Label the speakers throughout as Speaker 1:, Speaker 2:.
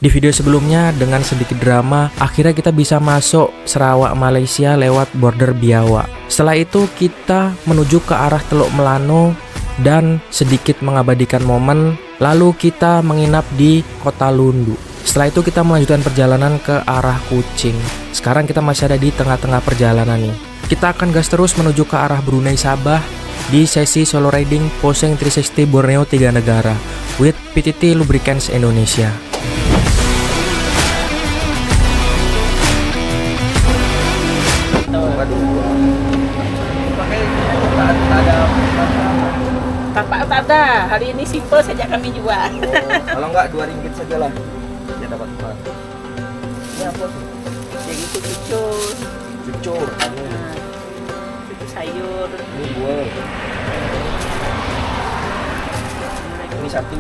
Speaker 1: Di video sebelumnya dengan sedikit drama, akhirnya kita bisa masuk Sarawak Malaysia lewat border Biawak. Setelah itu kita menuju ke arah Teluk Melano dan sedikit mengabadikan momen, lalu kita menginap di Kota Lundu. Setelah itu kita melanjutkan perjalanan ke arah Kuching. Sekarang kita masih ada di tengah-tengah perjalanan nih. Kita akan gas terus menuju ke arah Brunei Sabah di sesi solo riding Poseng 360 Borneo 3 negara with PTT Lubricants Indonesia.
Speaker 2: Tak ada, hari ini simple saja kami jual.
Speaker 3: Kalau enggak RM2 saja lah ya dapat empat.
Speaker 2: Ini apa tuh? Jadi itu cucur,
Speaker 3: Cucur,
Speaker 2: itu sayur.
Speaker 3: ini buah. Ini satu.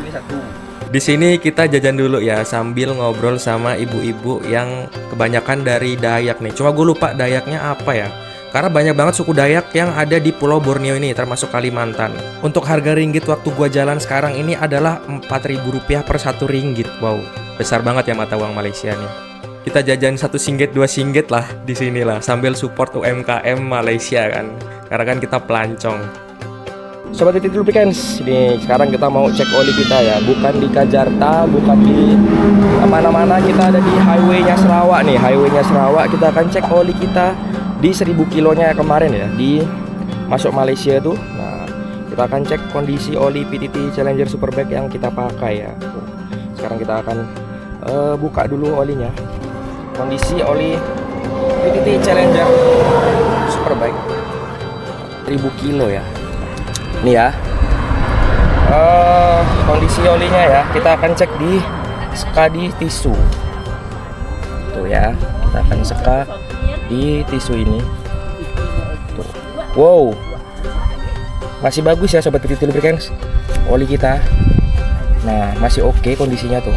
Speaker 1: Di sini kita jajan dulu ya sambil ngobrol sama ibu-ibu yang kebanyakan dari Dayak nih. Cuma gue lupa Dayaknya apa ya. Karena banyak banget suku Dayak yang ada di Pulau Borneo ini, termasuk Kalimantan. Untuk harga ringgit waktu gua jalan sekarang ini adalah Rp4.000 per 1 ringgit. Wow, besar banget ya mata uang Malaysia nih. Kita jajan 1 singgit, 2 singgit lah di sini lah, sambil support UMKM Malaysia kan. Karena kan kita pelancong.
Speaker 3: Sobat PTT Lubricants, ini sekarang kita mau cek oli kita ya. Bukan di Kajarta, bukan di mana-mana, kita ada di highway-nya Sarawak nih. Highway-nya Sarawak, kita akan cek oli kita di 1000 kilonya kemarin ya, di masuk Malaysia tuh. Nah, kita akan cek kondisi oli PTT Challenger Superbike yang kita pakai ya. Sekarang kita akan buka dulu olinya. Kondisi oli PTT Challenger Superbike 1000 kilo ya. Ini ya. Kondisi olinya ya, kita akan cek di skadi tisu. Tuh ya, kita akan seka di tisu ini. Tuh. Wow, masih bagus ya sobat PTT Lubricants oli kita. Nah, masih oke kondisinya tuh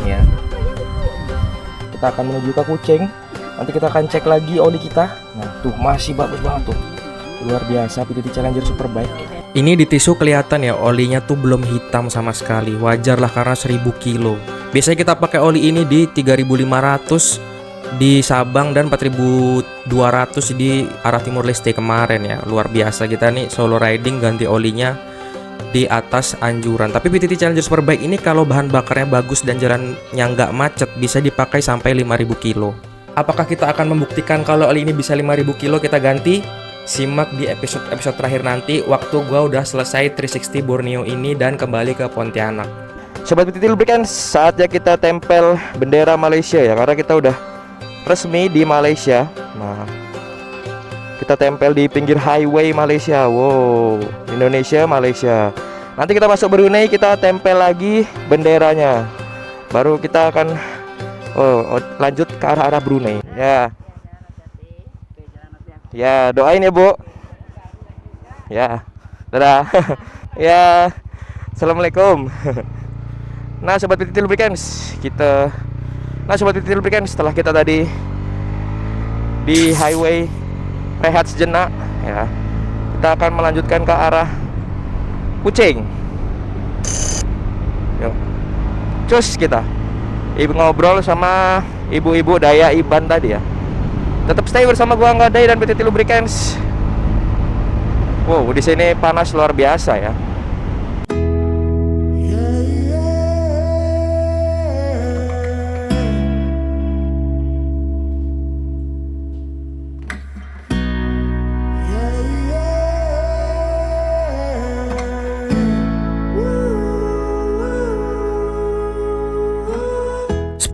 Speaker 3: ya. Kita akan menuju ke Kuching. Nanti kita akan cek lagi oli kita. Nah tuh masih bagus banget tuh, luar biasa PTT Challenger Superbike.
Speaker 1: Ini di tisu kelihatan ya olinya tuh belum hitam sama sekali. Wajar lah karena 1000 kilo. Biasanya kita pakai oli ini di 3.500 di Sabang dan 4.200 di arah Timur Leste kemarin ya. Luar biasa kita nih solo riding ganti olinya di atas anjuran. Tapi PTT Challenger Superbike ini kalau bahan bakarnya bagus dan jalannya nggak macet bisa dipakai sampai 5.000 kilo. Apakah kita akan membuktikan kalau oli ini bisa 5.000 kilo kita ganti? Simak di episode terakhir nanti waktu gua udah selesai 360 Borneo ini dan kembali ke Pontianak.
Speaker 3: Sobat PTT Lubricants, saatnya kita tempel bendera Malaysia ya, karena kita udah resmi di Malaysia. Nah, kita tempel di pinggir highway Malaysia. Wow, Indonesia, Malaysia. Nanti kita masuk Brunei, kita tempel lagi benderanya. Baru kita akan lanjut ke arah Brunei. Ya. Ya, doain ya, Bu. Ya. Dadah. Ya. Assalamualaikum. Nah, sobat PTT Lubricants, Sobat PTT Lubricants, setelah kita tadi di highway rehat sejenak ya, kita akan melanjutkan ke arah Kuching. Yuk, cus kita ngobrol sama ibu-ibu Daya Iban tadi ya. Tetap stay bersama gua Angga Day dan PTT Lubricants. Wow, di sini panas luar biasa ya.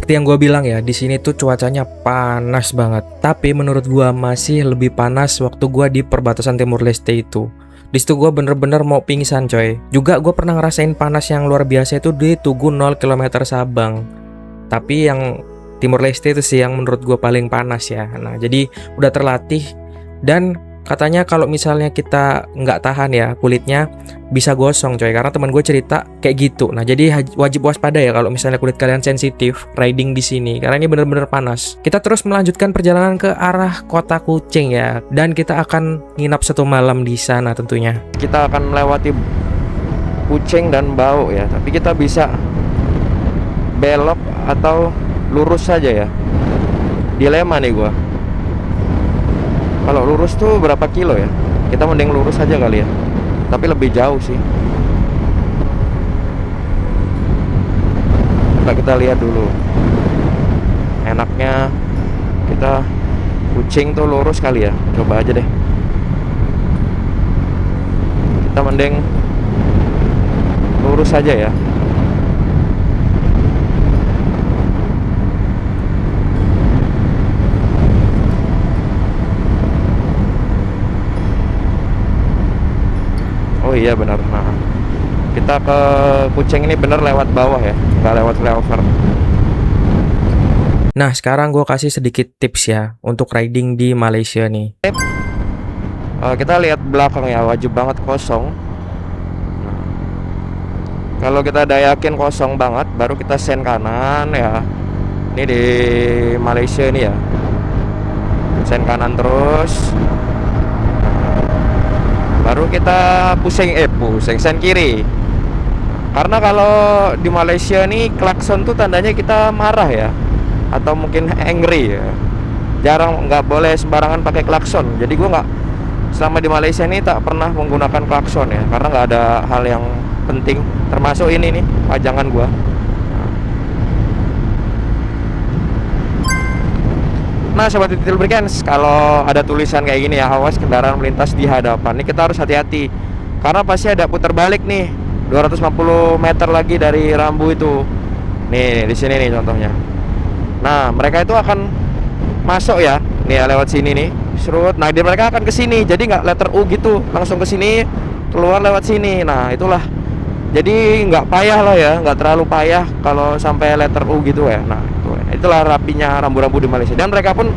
Speaker 1: Seperti yang gue bilang ya, di sini tuh cuacanya panas banget. Tapi menurut gue masih lebih panas waktu gue di perbatasan Timur Leste itu. Di situ gue bener-bener mau pingsan coy. Juga gue pernah ngerasain panas yang luar biasa itu di Tugu 0 km Sabang. Tapi yang Timur Leste itu sih yang menurut gue paling panas ya. Nah jadi udah terlatih. Dan katanya kalau misalnya kita nggak tahan ya kulitnya bisa gosong coy, karena teman gue cerita kayak gitu. Nah jadi wajib waspada ya kalau misalnya kulit kalian sensitif riding di sini, karena ini bener-bener panas. Kita terus melanjutkan perjalanan ke arah kota Kuching ya, dan kita akan nginap 1 malam di sana tentunya.
Speaker 3: Kita akan melewati Kuching dan Bau ya, tapi kita bisa belok atau lurus saja ya. Dilema nih gua. Kalau lurus tuh berapa kilo ya? Kita mending lurus aja kali ya. Tapi lebih jauh sih. Coba kita lihat dulu. Enaknya kita Kucing tuh lurus kali ya. Coba aja deh. Kita mending lurus aja ya. Oh iya benar. Nah, kita ke Kucing ini bener lewat bawah ya, nggak lewat flyover.
Speaker 1: Nah, sekarang gue kasih sedikit tips ya untuk riding di Malaysia nih.
Speaker 3: Kita lihat belakang ya, wajib banget kosong. Nah, kalau kita udah yakin kosong banget, baru kita sen kanan ya. Ini di Malaysia nih ya, sen kanan terus. Baru kita pusing sen kiri. Karena kalau di Malaysia nih klakson tuh tandanya kita marah ya, atau mungkin angry ya. Jarang, nggak boleh sembarangan pakai klakson. Jadi gue nggak, selama di Malaysia ini tak pernah menggunakan klakson ya, karena nggak ada hal yang penting. Termasuk ini nih pajangan gue. Nah sobat Titik Lubricants, kalau ada tulisan kayak gini ya, awas kendaraan melintas di hadapan, ini kita harus hati-hati. Karena pasti ada putar balik nih, 250 meter lagi dari rambu itu. Nih di sini nih contohnya. Nah mereka itu akan masuk ya, nih ya, lewat sini nih, serut. Nah mereka akan ke sini, jadi nggak letter U gitu, langsung ke sini, keluar lewat sini. Nah itulah, jadi nggak payah lah ya, nggak terlalu payah kalau sampai letter U gitu ya. Nah itulah rapinya rambu-rambu di Malaysia. Dan mereka pun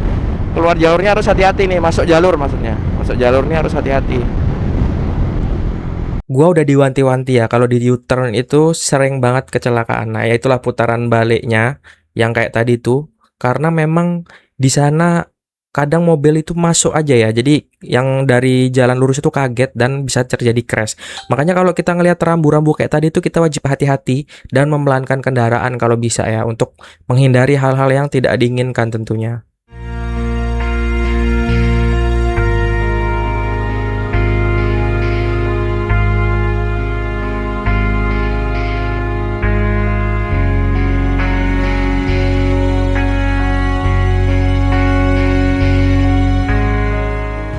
Speaker 3: keluar jalurnya harus hati-hati nih, masuk jalur maksudnya, masuk jalurnya harus hati-hati.
Speaker 1: Gua udah diwanti-wanti ya, kalau di U-turn itu sering banget kecelakaan. Nah, ya itulah putaran baliknya yang kayak tadi tuh. Karena memang di sana kadang mobil itu masuk aja ya. Jadi yang dari jalan lurus itu kaget dan bisa terjadi crash. Makanya kalau kita ngelihat rambu-rambu kayak tadi tuh, kita wajib hati-hati dan memelankan kendaraan kalau bisa ya, untuk menghindari hal-hal yang tidak diinginkan tentunya.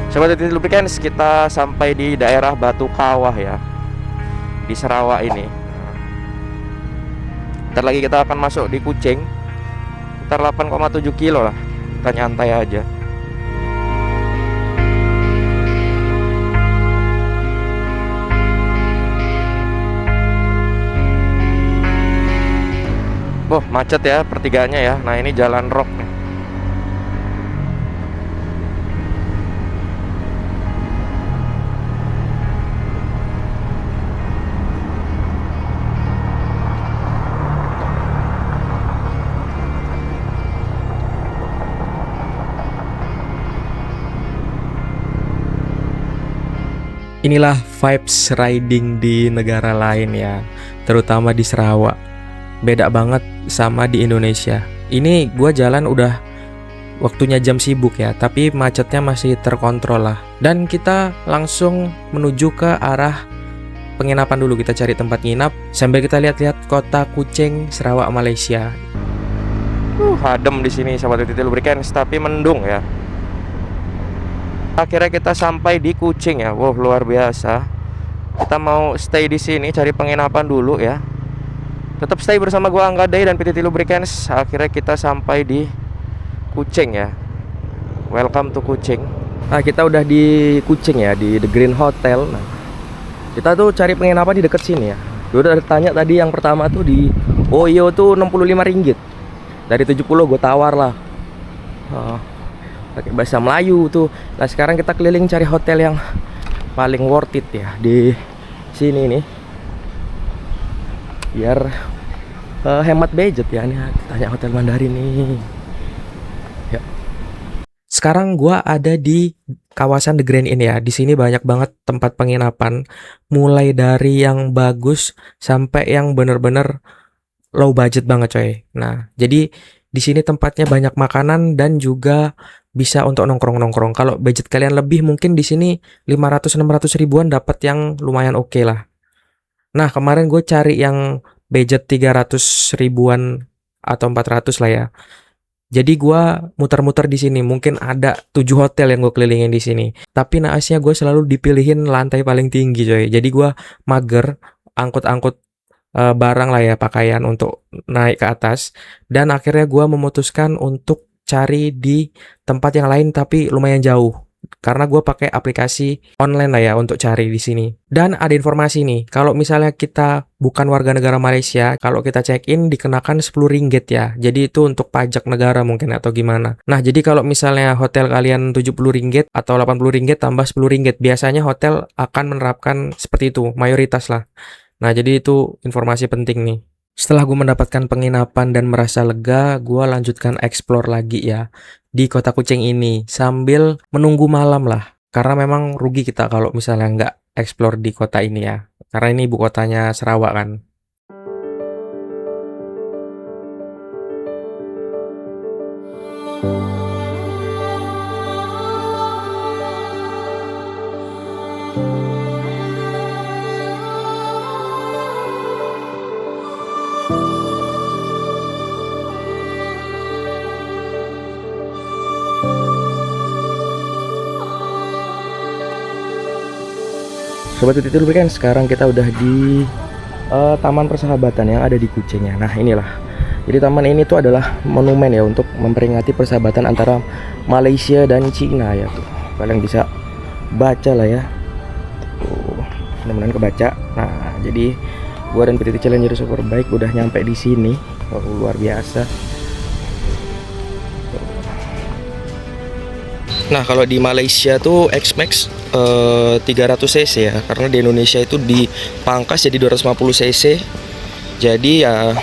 Speaker 3: Sobat Titik Lubricants, kita sampai di daerah Batu Kawah ya, di Sarawak ini. Ntar lagi kita akan masuk di Kucing. Ntar 8,7 kilo lah, kita nyantai aja. Boh, macet ya pertigaannya ya. Nah ini jalan rock nih.
Speaker 1: Inilah vibes riding di negara lain ya, terutama di Sarawak. Beda banget sama di Indonesia. Ini gua jalan udah waktunya jam sibuk ya, tapi macetnya masih terkontrol lah. Dan kita langsung menuju ke arah penginapan dulu. Kita cari tempat nginap sambil kita lihat-lihat kota Kuching, Sarawak, Malaysia.
Speaker 3: Adem di sini Sobat Titik Lubricants, tapi mendung ya. Akhirnya kita sampai di Kuching ya. Wow, luar biasa. Kita mau stay di sini, cari penginapan dulu ya. Tetap stay bersama gua Angga Day dan PT Lubricants. Akhirnya kita sampai di Kuching ya. Welcome to Kuching. Nah, kita udah di Kuching ya, di The Green Hotel. Nah, kita tuh cari penginapan di dekat sini ya. Gue udah tanya tadi, yang pertama tuh di Oyo tuh 65 ringgit. Dari 70 gue tawar lah. Pakai bahasa Melayu tuh. Nah sekarang kita keliling cari hotel yang paling worth it ya di sini nih, biar hemat budget ya. Nih tanya hotel Mandarin nih ya.
Speaker 1: Sekarang gua ada di kawasan The Grand Inn ya. Di sini banyak banget tempat penginapan, mulai dari yang bagus sampai yang bener-bener low budget banget coy. Nah, jadi di sini tempatnya banyak makanan dan juga bisa untuk nongkrong-nongkrong. Kalau budget kalian lebih mungkin di sini 500-600 ribuan dapat yang lumayan oke lah. Nah, kemarin gue cari yang budget 300 ribuan atau 400 lah ya. Jadi gua muter-muter di sini, mungkin ada 7 hotel yang gue kelilingin di sini. Tapi naasnya gue selalu dipilihin lantai paling tinggi coy. Jadi gua mager angkut-angkut barang lah ya, pakaian untuk naik ke atas. Dan akhirnya gua memutuskan untuk cari di tempat yang lain tapi lumayan jauh. Karena gue pakai aplikasi online lah ya untuk cari di sini. Dan ada informasi nih, kalau misalnya kita bukan warga negara Malaysia, kalau kita check-in dikenakan 10 ringgit ya. Jadi itu untuk pajak negara mungkin atau gimana. Nah, jadi kalau misalnya hotel kalian 70 ringgit atau 80 ringgit tambah 10 ringgit, biasanya hotel akan menerapkan seperti itu, mayoritas lah. Nah, jadi itu informasi penting nih. Setelah gue mendapatkan penginapan dan merasa lega, gue lanjutkan explore lagi ya di kota Kuching ini sambil menunggu malam lah. Karena memang rugi kita kalau misalnya nggak explore di kota ini ya. Karena ini ibu kotanya Sarawak kan.
Speaker 3: Sobat Titik Lubrikan, sekarang kita udah di Taman Persahabatan yang ada di Kuching ya. Nah inilah, jadi taman ini tuh adalah monumen ya untuk memperingati persahabatan antara Malaysia dan Cina ya tuh. Kalian bisa baca lah ya. Tuh, mudah-mudahan kebaca. Nah jadi gua dan PTT Challenger Superbike udah nyampe di sini. Oh, luar biasa. Nah kalau di Malaysia tuh X-Max 300 cc ya, karena di Indonesia itu dipangkas jadi 250 cc. Jadi ya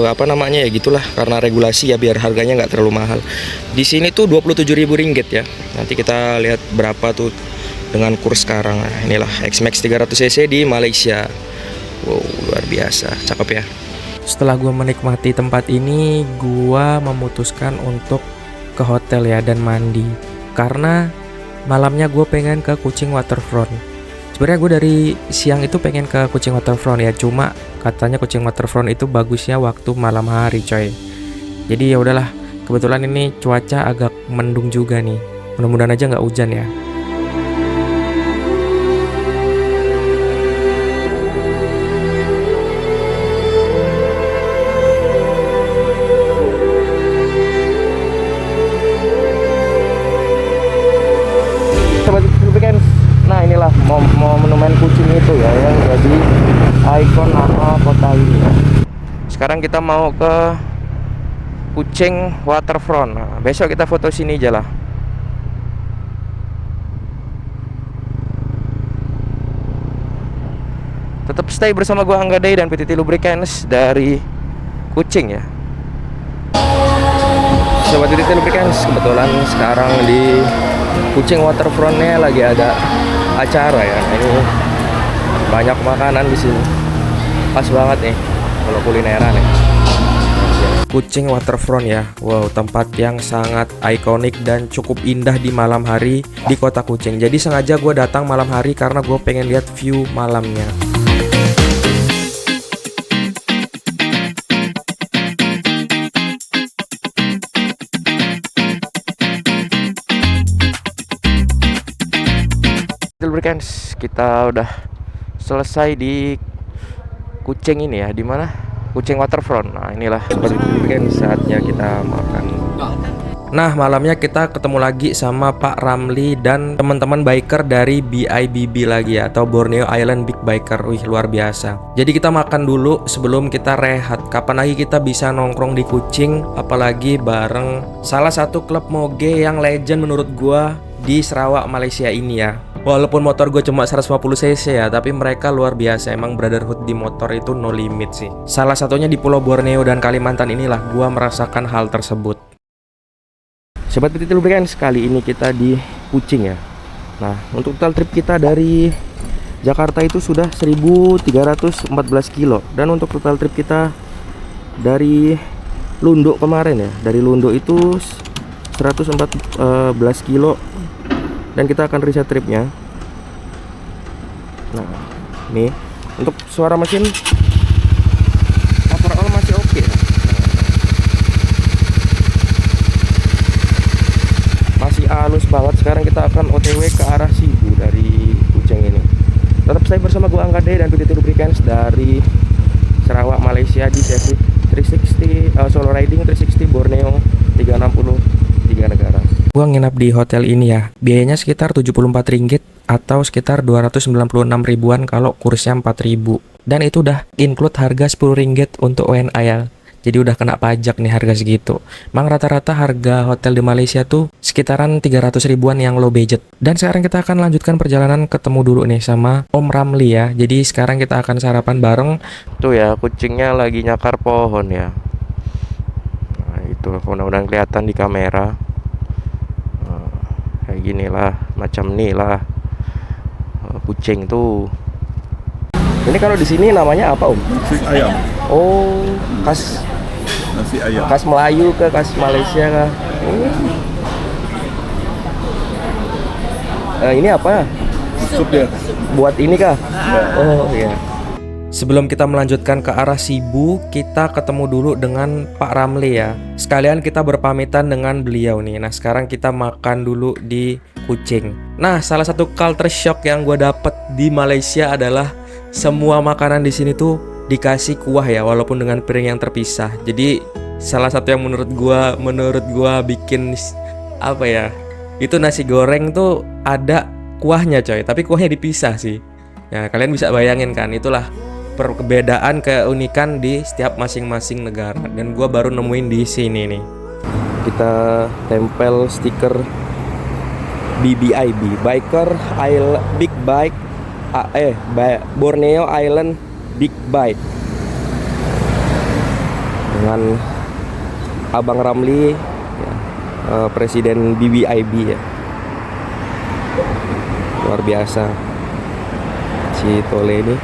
Speaker 3: apa namanya ya gitulah, karena regulasi ya biar harganya nggak terlalu mahal. Di sini tuh 27.000 ringgit ya. Nanti kita lihat berapa tuh dengan kurs sekarang. Nah, inilah X-Max 300 cc di Malaysia. Wow, luar biasa, cakep ya.
Speaker 1: Setelah gue menikmati tempat ini, gue memutuskan untuk ke hotel ya dan mandi. Karena malamnya gue pengen ke Kuching Waterfront. Sebenarnya gue dari siang itu pengen ke Kuching Waterfront ya, cuma katanya Kuching Waterfront itu bagusnya waktu malam hari coy. Jadi ya udahlah, kebetulan ini cuaca agak mendung juga nih. Mudah-mudahan aja nggak hujan ya.
Speaker 3: Nah inilah monumen Kuching itu ya yang jadi ikon nama kota ini ya. Sekarang kita mau ke Kuching Waterfront. Nah, besok kita foto sini aja lah. Tetap stay bersama gua Angga Day dan PTT Lubricants dari Kuching ya. Sobat PTT Lubricants, kebetulan sekarang di Kuching Waterfrontnya lagi ada acara ya. Ini banyak makanan di sini. Pas banget nih kalau kulineran ya.
Speaker 1: Kuching Waterfront ya. Wow, tempat yang sangat ikonik dan cukup indah di malam hari di kota Kuching. Jadi sengaja gue datang malam hari karena gue pengen lihat view malamnya.
Speaker 3: Lubricants, kita udah selesai di Kuching ini ya, di mana? Kuching Waterfront. Nah, inilah seperti Lubricants, saatnya kita makan.
Speaker 1: Nah, malamnya kita ketemu lagi sama Pak Ramli dan teman-teman biker dari BIBB lagi ya, atau Borneo Island Big Biker. Wih, luar biasa. Jadi kita makan dulu sebelum kita rehat. Kapan lagi kita bisa nongkrong di Kuching, apalagi bareng salah satu klub moge yang legend menurut gua di Sarawak, Malaysia ini ya. Walaupun motor gue cuma 150 cc ya, tapi mereka luar biasa. Emang brotherhood di motor itu no limit sih. Salah satunya di Pulau Borneo dan Kalimantan inilah gue merasakan hal tersebut.
Speaker 3: Sobat PTT Lubricants, kali ini kita di Kuching ya. Nah, untuk total trip kita dari Jakarta itu sudah 1314 kilo. Dan untuk total trip kita dari Lundo kemarin ya, dari Lundo itu 114 kilo. Dan kita akan reset tripnya. Nah, nih untuk suara mesin overall masih oke. Masih halus banget. Sekarang kita akan OTW ke arah Sibu dari Kucing ini. Tetap stay bersama gua Angga Day dan PTT Lubricants dari Sarawak, Malaysia di sesi 360 solo riding 360 Borneo 360 3 negara.
Speaker 1: Gua nginap di hotel ini ya. Biayanya sekitar Rp74 atau sekitar 296 ribuan kalau kursnya 4.000. Dan itu udah include harga Rp10 untuk WNA ya. Jadi udah kena pajak nih harga segitu. Mang rata-rata harga hotel di Malaysia tuh sekitaran 300 ribuan yang low budget. Dan sekarang kita akan lanjutkan perjalanan, ketemu dulu nih sama Om Ramli ya. Jadi sekarang kita akan sarapan bareng.
Speaker 3: Tuh ya, kucingnya lagi nyakar pohon ya. Nah, itu mudah-mudahan kelihatan di kamera. Kayak gini lah, macam nih lah kucing tuh. Ini kalau di sini namanya apa Om?
Speaker 4: Nasi ayam.
Speaker 3: Oh, khas
Speaker 4: Nasi ayam.
Speaker 3: khas Melayu ke khas Malaysia kah? Ini apa?
Speaker 4: Sup dia.
Speaker 3: Buat ini kah? Oh iya.
Speaker 1: Sebelum kita melanjutkan ke arah Sibu, kita ketemu dulu dengan Pak Ramli ya. Sekalian kita berpamitan dengan beliau nih. Nah, sekarang kita makan dulu di Kucing. Nah, salah satu culture shock yang gue dapet di Malaysia adalah semua makanan di sini tuh dikasih kuah ya, walaupun dengan piring yang terpisah. Jadi salah satu yang menurut gua bikin apa ya? Itu nasi goreng tuh ada kuahnya coy, tapi kuahnya dipisah sih. Ya, kalian bisa bayangin kan, itulah perbedaan keunikan di setiap masing-masing negara. Dan gua baru nemuin di sini nih.
Speaker 3: Kita tempel stiker BBIB, Biker Island Big Bike Borneo Island Big Bike, dengan Abang Ramli ya, Presiden BBIB ya. Luar biasa si Tole ini.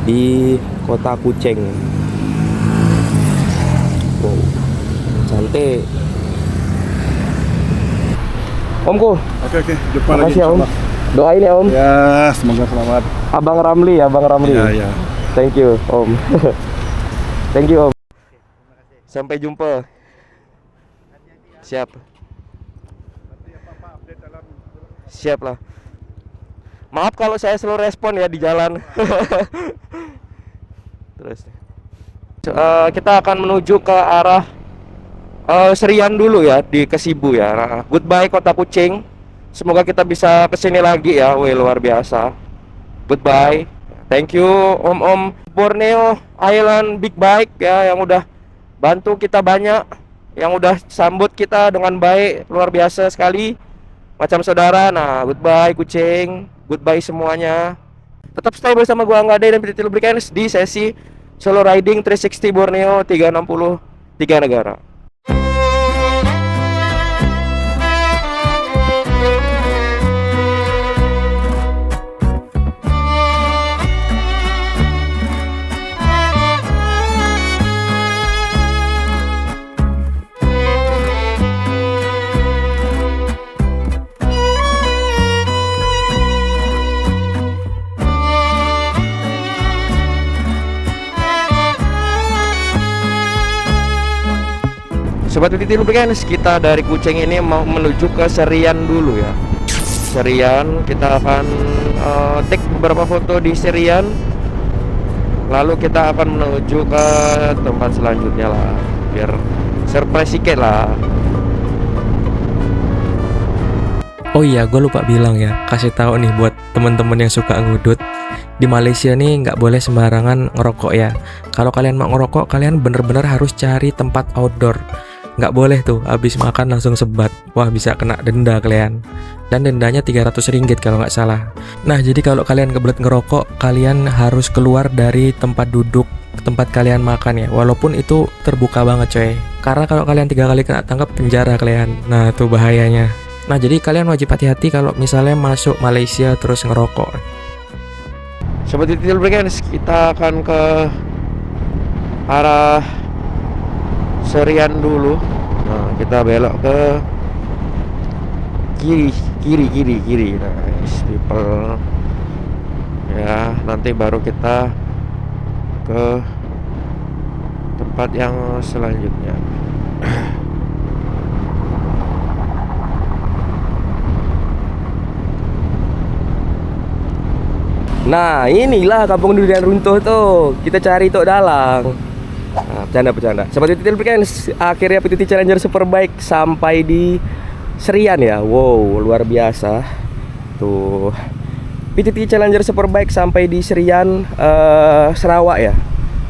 Speaker 3: Di kota Kucing. Wow, cantik. Omku,
Speaker 4: Oke, jumpa lagi.
Speaker 3: makasih ya Om.
Speaker 4: insyaallah.
Speaker 3: Doain ya Om.
Speaker 4: Ya, semoga selamat.
Speaker 3: Abang Ramli.
Speaker 4: Ya.
Speaker 3: Thank you Om. Thank you Om. Sampai jumpa. Siap. Siap lah. Maaf kalau saya slow respon ya di jalan. Terus kita akan menuju ke arah Serian dulu ya, di Kesibu ya. Nah, goodbye kota Kucing. Semoga kita bisa kesini lagi ya. Wih, luar biasa. Goodbye. Thank you Om Borneo Island Big Bike ya, yang udah bantu kita banyak, yang udah sambut kita dengan baik, luar biasa sekali. Macam saudara. Nah, goodbye Kucing. Goodbye semuanya. Tetap stay bersama gua Angga Day dan PTT Lubricants di sesi Solo Riding 360 Borneo 360 3 negara. Sobat PTT Lubricants, kita dari Kucing ini mau menuju ke Serian dulu ya. Serian, kita akan take beberapa foto di Serian. Lalu kita akan menuju ke tempat selanjutnya lah, biar surprise sedikit lah.
Speaker 1: Oh iya, gue lupa bilang ya, kasih tahu nih buat temen-temen yang suka ngudut. Di Malaysia nih nggak boleh sembarangan ngerokok ya. Kalau kalian mau ngerokok, kalian bener-bener harus cari tempat outdoor. Nggak boleh tuh habis makan langsung sebat. Wah, bisa kena denda kalian. Dan dendanya 300 ringgit kalau nggak salah. Nah, jadi kalau kalian kebelet ngerokok, kalian harus keluar dari tempat duduk tempat kalian makan ya. Walaupun itu terbuka banget coy. Karena kalau kalian 3 kali kena tangkap, penjara kalian. Nah, itu bahayanya. Nah, jadi kalian wajib hati-hati kalau misalnya masuk Malaysia terus ngerokok.
Speaker 3: Sobat Titik Lubricants, kita akan ke arah Serian dulu. Nah, kita belok ke kiri. Nice people. Ya, nanti baru kita ke tempat yang selanjutnya. Nah, inilah kampung durian runtuh tuh. Kita cari Tok Dalang. Nah, bercanda. Sobat Titik Lubricants, akhirnya PTT Challenger Superbike sampai di Serian ya. Wow, luar biasa. Tuh. PTT Challenger Superbike sampai di Serian, Sarawak ya.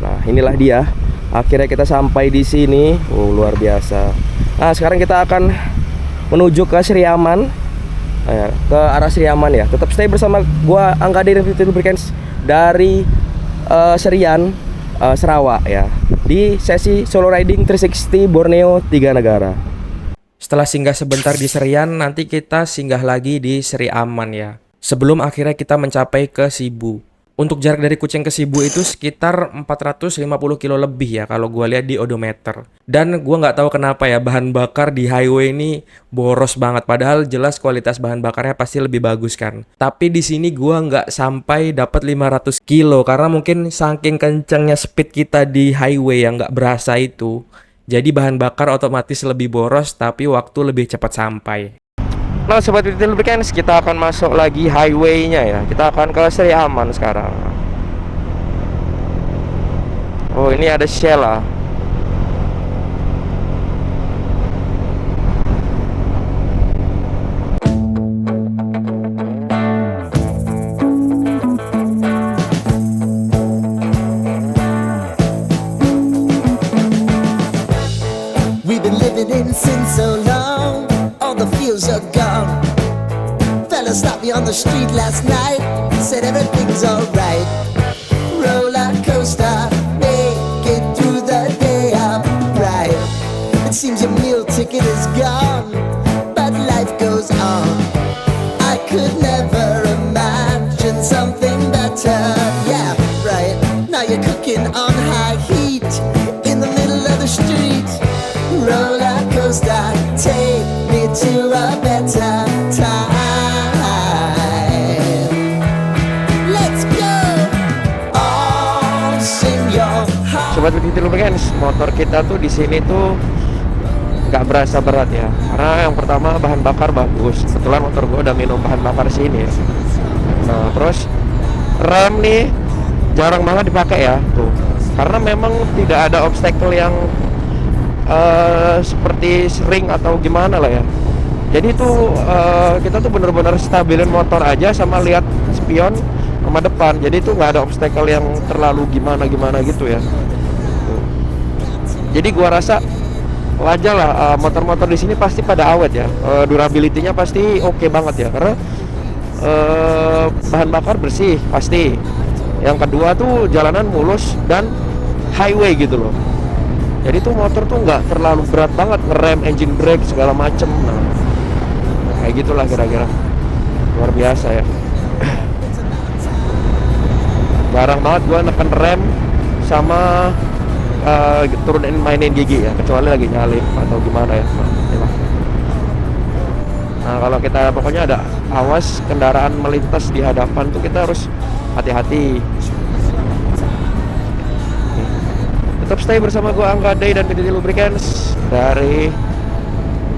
Speaker 3: Nah, inilah dia. Akhirnya kita sampai di sini. Oh, luar biasa. Nah, sekarang kita akan menuju ke Seriaman. Ke arah Seriaman ya. Tetap stay bersama gua Angga dari PTT Lubricants dari Serian, Sarawak ya. Di sesi solo riding 360 Borneo 3 negara.
Speaker 1: Setelah singgah sebentar di Serian, nanti kita singgah lagi di Seri Aman ya. Sebelum akhirnya kita mencapai ke Sibu. Untuk jarak dari Kuching ke Sibu itu sekitar 450 kilo lebih ya kalau gua lihat di odometer. Dan gua nggak tahu kenapa ya bahan bakar di highway ini boros banget. Padahal jelas kualitas bahan bakarnya pasti lebih bagus kan. Tapi di sini gua nggak sampai dapat 500 kilo karena mungkin saking kencangnya speed kita di highway yang nggak berasa itu. Jadi bahan bakar otomatis lebih boros tapi waktu lebih cepat sampai.
Speaker 3: Nah, Sobat Titik Lubricants, kita akan masuk lagi highway-nya ya. Kita akan ke Seri Aman sekarang. Oh, ini ada Shell.
Speaker 5: We've been living in sin so long, all the fields are gone. Fella stopped me on the street last night, said everything's alright. Roller coaster, make it through the day upright. It seems your meal ticket is gone, but life goes on. I could never imagine something better. Yeah, right. Now you're cooking on high heat in the middle of the street. Roller coaster, take me to a better time. Let's go. All sing your heart.
Speaker 3: Sobat Titik Lubricants, motor kita tuh di sini tuh nggak berasa berat ya. Karena yang pertama bahan bakar bagus. Kebetulan motor gua udah minum bahan bakar sini ya. Nah, terus rem nih jarang banget dipakai ya tuh. Karena memang tidak ada obstacle yang seperti sering atau gimana lah ya. Jadi tuh kita tuh bener-bener stabilin motor aja sama lihat spion sama depan. Jadi tuh nggak ada obstacle yang terlalu gimana gitu ya. Tuh. Jadi gua rasa wajar lah motor-motor di sini pasti pada awet ya. Durability-nya pasti oke banget ya karena bahan bakar bersih pasti. Yang kedua tuh jalanan mulus dan highway gitu loh. Jadi tuh motor tuh nggak terlalu berat banget ngerem, engine brake segala macem. Nah, kayak gitulah kira-kira. Luar biasa ya. Jarang banget gua neken rem sama turunin mainin gigi ya, kecuali lagi nyalip atau gimana ya. Nah, kalau kita pokoknya ada awas kendaraan melintas di hadapan tuh kita harus hati-hati. Tetap stay bersama gua Angga Day dan PTT Lubricants dari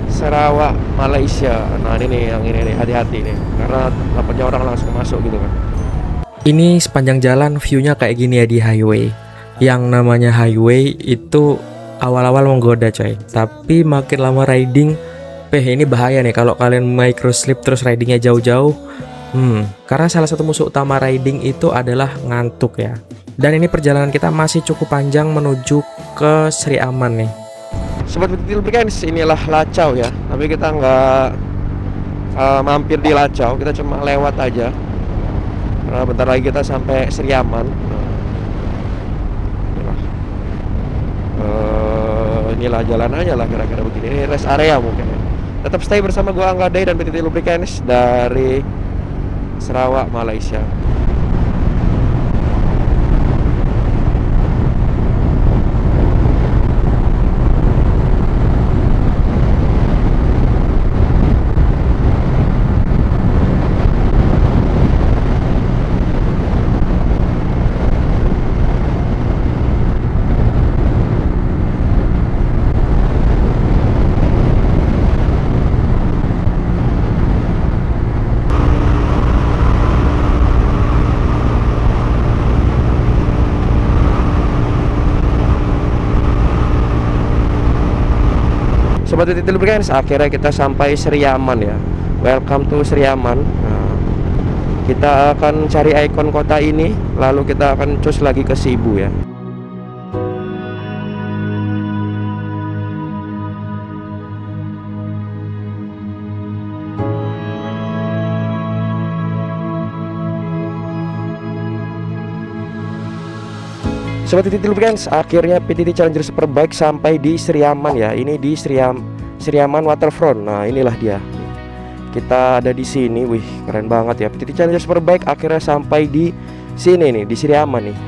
Speaker 3: Sarawak, Malaysia. Nah, ini nih yang ini nih, hati-hati nih karena takutnya orang langsung masuk gitu kan.
Speaker 1: Ini sepanjang jalan view-nya kayak gini ya di highway. Yang namanya highway itu awal-awal menggoda coy. Tapi makin lama riding, ini bahaya nih kalau kalian micro slip terus ridingnya jauh-jauh. Karena salah satu musuh utama riding itu adalah ngantuk ya. Dan ini perjalanan kita masih cukup panjang menuju ke Seri Aman nih.
Speaker 3: Sobat PT Lubricants, inilah Lacau ya. Tapi kita nggak mampir di Lacau, kita cuma lewat aja. Karena bentar lagi kita sampai Seriaman. Inilah jalan aja lah kira-kira begini. Ini rest area mungkin ya. Tetap stay bersama gua Angga Day dan PT Lubricants dari Sarawak, Malaysia. Sobat PT Lubricants, akhirnya kita sampai Seriaman ya. Welcome to Seriaman. Nah, kita akan cari ikon kota ini, lalu kita akan cus lagi ke Sibu ya. Sobat PT Lubricants, akhirnya PTT Challenger Superbike sampai di Seriaman ya. Ini di Seriaman Waterfront. Nah, inilah dia. Kita ada di sini. Wih, keren banget ya. PTT Challenger Superbike akhirnya sampai di sini nih, di Seriaman nih.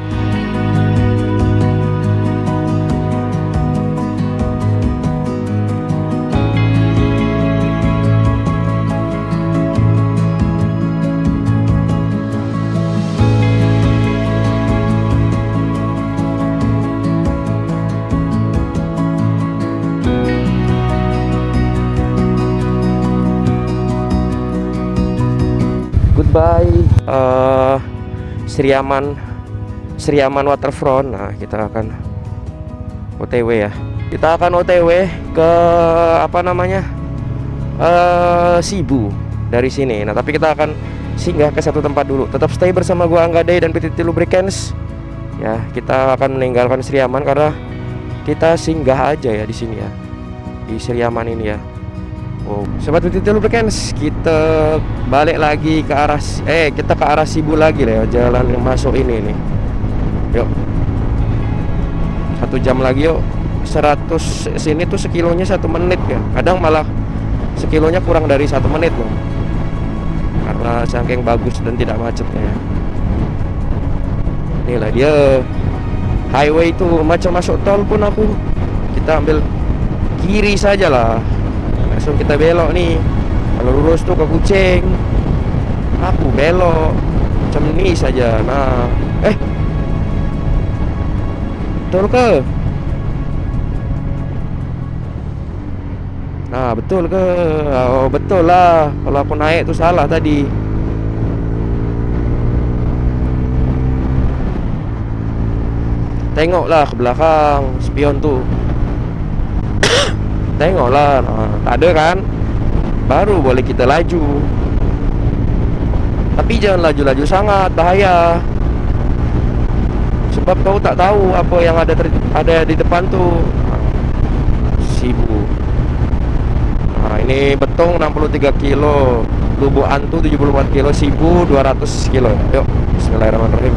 Speaker 3: Goodbye Seriaman Waterfront. Nah, kita akan OTW ya. Kita akan OTW ke Sibu dari sini. Nah, tapi kita akan singgah ke satu tempat dulu. Tetap stay bersama gua Angga Day dan PT Lubricants. Ya, kita akan meninggalkan Seriaman karena kita singgah aja ya di sini ya. Di Seriaman ini ya. Wow. Sobat PT Lubricants, kita balik lagi ke arah kita ke arah Sibu lagi lah ya, jalan yang masuk ini nih. Yuk. 1 jam lagi yuk. 100 sini tuh sekilonya 1 menit ya. Kadang malah sekilonya kurang dari 1 menit loh. Karena saking bagus dan tidak macetnya ya. Inilah dia. Highway itu macam masuk tol pun kita ambil kiri saja lah. Langsung kita belok nih. Kalau lurus tuh ke Kucing, aku belok macam ini saja. Nah, betul ke? Nah, betul ke? Oh, betul lah. Kalau aku naik tuh salah tadi. Tengoklah ke belakang, spion tuh. Tengoklah, nah, tak ada kan? Baru boleh kita laju. Tapi jangan laju-laju sangat, bahaya. Sebab kau tak tahu apa yang ada di depan tuh. Sibu. Nah, ini Betong 63 kilo, Lubuk Antu 74 kilo, Sibu 200 kilo. Yuk, bismillahirrahmanirrahim.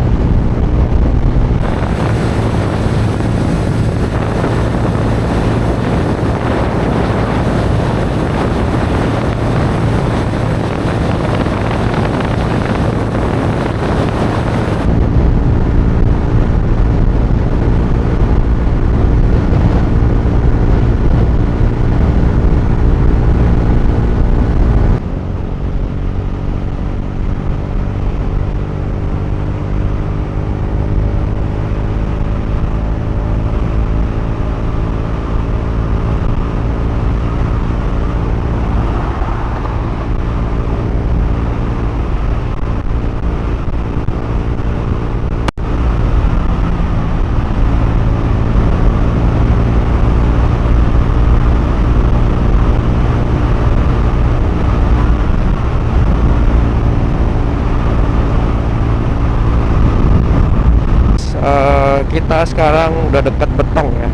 Speaker 3: Kita sekarang udah dekat Betong ya.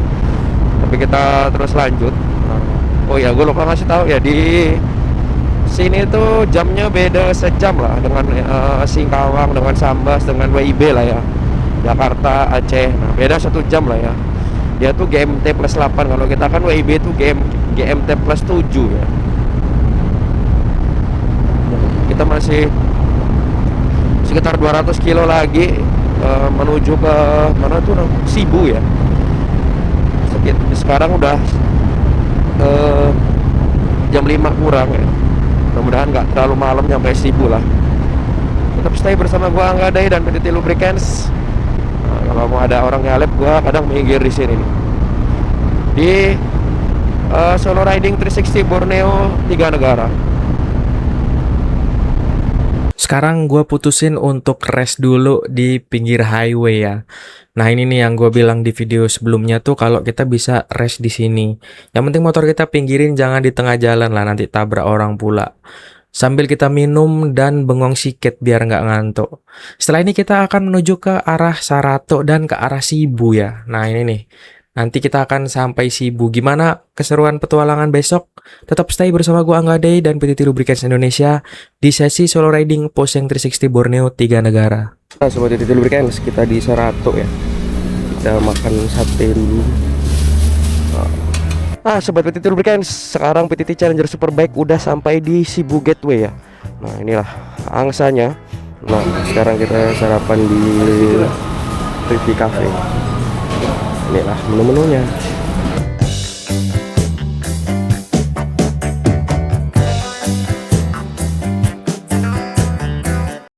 Speaker 3: Tapi kita terus lanjut. Oh ya, gue lupa ngasih tahu ya, di sini tuh jamnya beda sejam lah dengan Singkawang, dengan Sambas, dengan WIB lah ya, Jakarta, Aceh. Nah, beda 1 jam lah ya. Dia tuh GMT plus 8, kalau kita kan WIB tuh GMT plus 7 ya. Kita masih sekitar 200 kilo lagi menuju ke mana tuh, Sibu ya. Sekarang udah jam 5 kurang ya. Mudah-mudahan nggak terlalu malam nyampe Sibu lah. Tetap stay bersama gua Angga Day dan PTT Lubricants. Nah, kalau mau ada orang nyalip, gua kadang minggir di sini nih. Di Solo Riding 360 Borneo 3 negara.
Speaker 1: Sekarang gue putusin untuk rest dulu di pinggir highway ya. Nah ini nih yang gue bilang di video sebelumnya tuh, kalau kita bisa rest di sini. Yang penting motor kita pinggirin, jangan di tengah jalan lah, nanti tabrak orang pula. Sambil kita minum dan bengong sikit biar nggak ngantuk. Setelah ini kita akan menuju ke arah Sarato dan ke arah Sibu ya. Nah ini nih, nanti kita akan sampai Sibu. Gimana keseruan petualangan besok? Tetap stay bersama gua Angga Day dan PTT Lubricants Indonesia di sesi solo riding Poseng 360 Borneo 3 negara.
Speaker 3: Nah, sobat PTT Lubricants, kita di Sarato ya. Kita makan sate dulu. Sobat PTT Lubricants, sekarang PTT Challenger Superbike udah sampai di Sibu Gateway ya. Nah, inilah angsanya. Nah, sekarang kita sarapan di Rivi Cafe. Inilah menu-menunya.